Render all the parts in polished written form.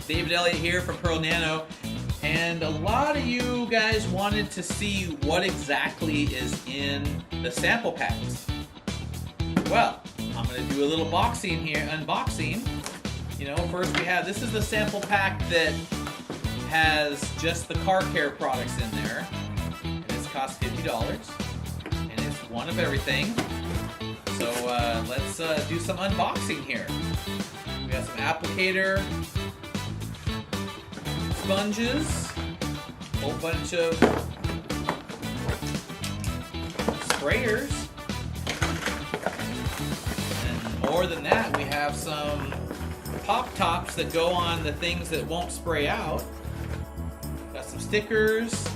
David Elliott here from PEARL Nano, and a lot of you guys wanted to see what exactly is in the sample packs. Well, I'm going to do a little unboxing. You know, first we have, this is the sample pack that has just the car care products in there, and this costs $50, and it's one of everything. So let's do some unboxing here. We got some applicator sponges, a whole bunch of sprayers, and more than that, we have some pop tops that go on the things that won't spray out. Got some stickers.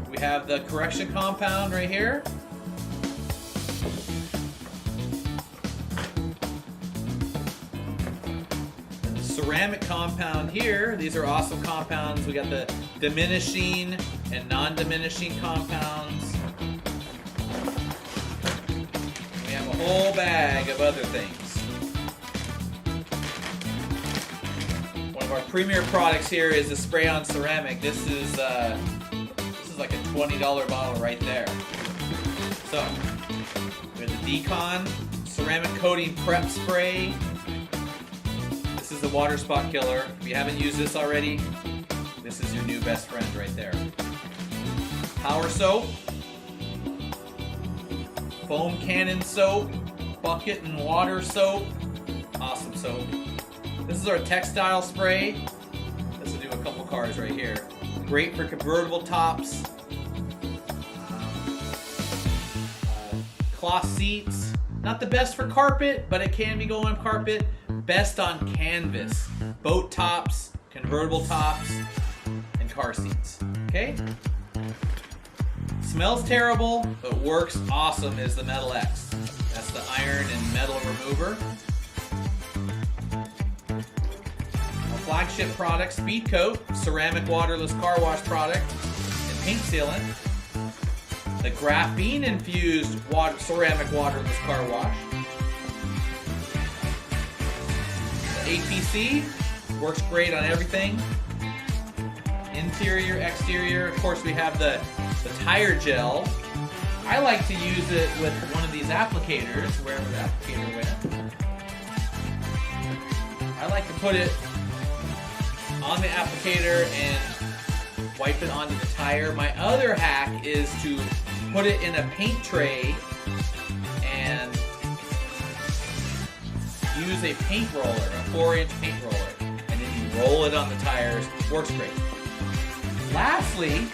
We have the correction compound right here. And the ceramic compound here. These are awesome compounds. We got the diminishing and non-diminishing compounds. We have a whole bag of other things. One of our premier products here is the spray-on ceramic. This is like a $20 bottle right there. So, we have the Decon ceramic coating prep spray. This is the water spot killer. If you haven't used this already, this is your new best friend right there. Power soap, foam cannon soap, bucket and water soap. Awesome soap. This is our textile spray. This will do a couple cars right here. Great for convertible tops, cloth seats. Not the best for carpet, but it can be going on carpet. Best on canvas, boat tops, convertible tops, and car seats. Okay? Smells terrible, but works awesome is the Metal X. That's the iron and metal remover. Flagship product, Speed Coat, ceramic waterless car wash product, and paint sealant. The graphene infused ceramic waterless car wash. The APC works great on everything. Interior, exterior. Of course, we have the tire gel. I like to use it with one of these applicators, wherever the applicator went. I like to put it on the applicator and wipe it onto the tire. My other hack is to put it in a paint tray and use a paint roller, a 4-inch paint roller, and then you roll it on the tires. Works great. Lastly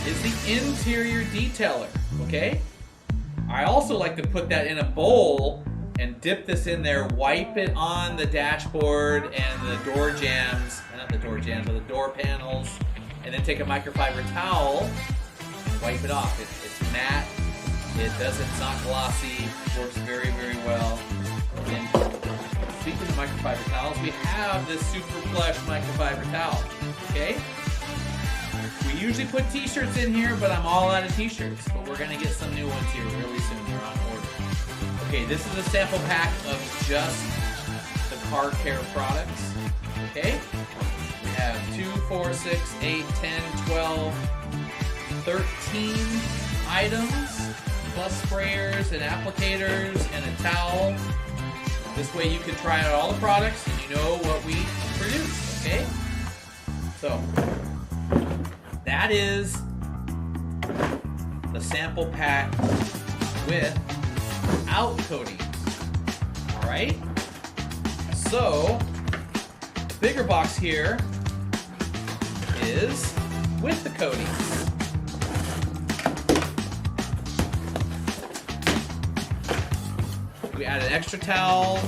is the interior detailer, okay? I also like to put that in a bowl and dip this in there, wipe it on the dashboard and the door jambs, not the door jambs, but the door panels, and then take a microfiber towel and wipe it off. It's matte, it's not glossy, works very, very well. And speaking of microfiber towels, we have this super plush microfiber towel, okay? We usually put t-shirts in here, but I'm all out of t-shirts, but we're gonna get some new ones here really soon. They're on order. Okay, this is a sample pack of just the car care products. Okay? We have 2, 4, 6, 8, 10, 12, 13 items, plus sprayers and applicators and a towel. This way you can try out all the products and you know what we produce, okay? So, that is the sample pack without coatings. Alright? So, the bigger box here is with the coatings. We add an extra towel.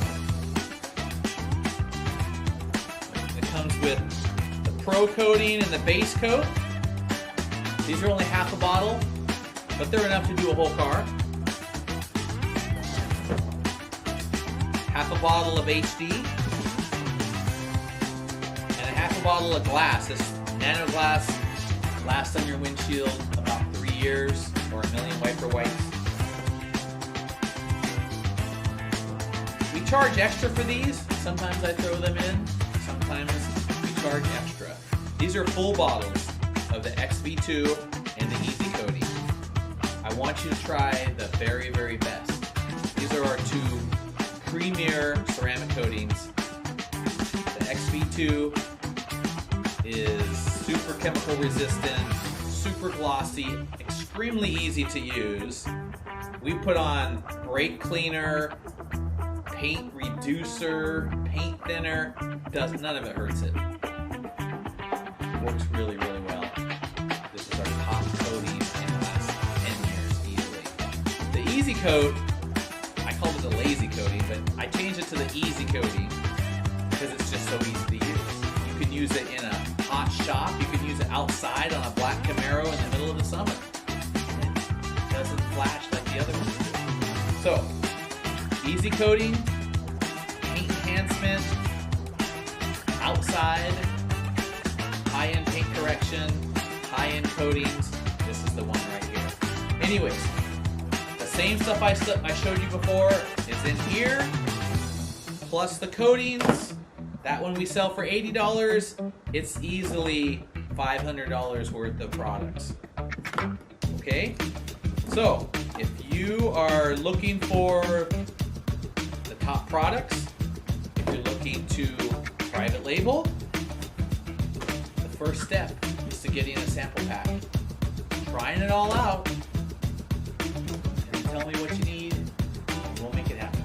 It comes with the Pro coating and the base coat. These are only half a bottle, but they're enough to do a whole car. Half a bottle of HD, and a half a bottle of glass. This nano glass lasts on your windshield about 3 years, or 1 million wiper wipes. We charge extra for these. Sometimes I throw them in, sometimes we charge extra. These are full bottles of the XV2 and the Easy Coating. I want you to try the very, very best. These are our two premier ceramic coatings. The XV2 is super chemical resistant, super glossy, extremely easy to use. We put on brake cleaner, paint reducer, paint thinner. None of it hurts it. Works really, really well. This is our top coating in the last 10 years easily. The Easy Coat, I called it the lazy coating, but I changed it to the Easy Coating because it's just so easy to use. You can use it in a hot shop. You can use it outside on a black Camaro in the middle of the summer. It doesn't flash like the other ones do. So, Easy Coating, paint enhancement, outside, high-end paint correction, high-end coatings. This is the one right here. Anyways, the same stuff I showed you before is in here, plus the coatings. That one we sell for $80. It's easily $500 worth of products. Okay? So, if you are looking for the top products, if you're looking to private label, the first step is to getting a sample pack. Trying it all out, and tell me what you need, and we'll make it happen.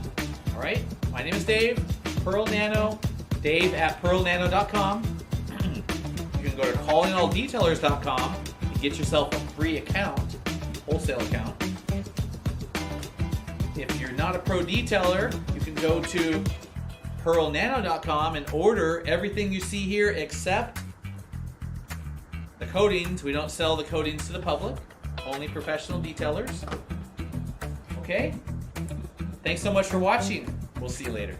Alright? My name is Dave, Pearl Nano, Dave at pearlnano.com. You can go to callingalldetailers.com and get yourself a free account, wholesale account. If you're not a pro detailer, you can go to pearlnano.com and order everything you see here except the coatings. We don't sell the coatings to the public, only professional detailers. Okay? Thanks so much for watching. We'll see you later.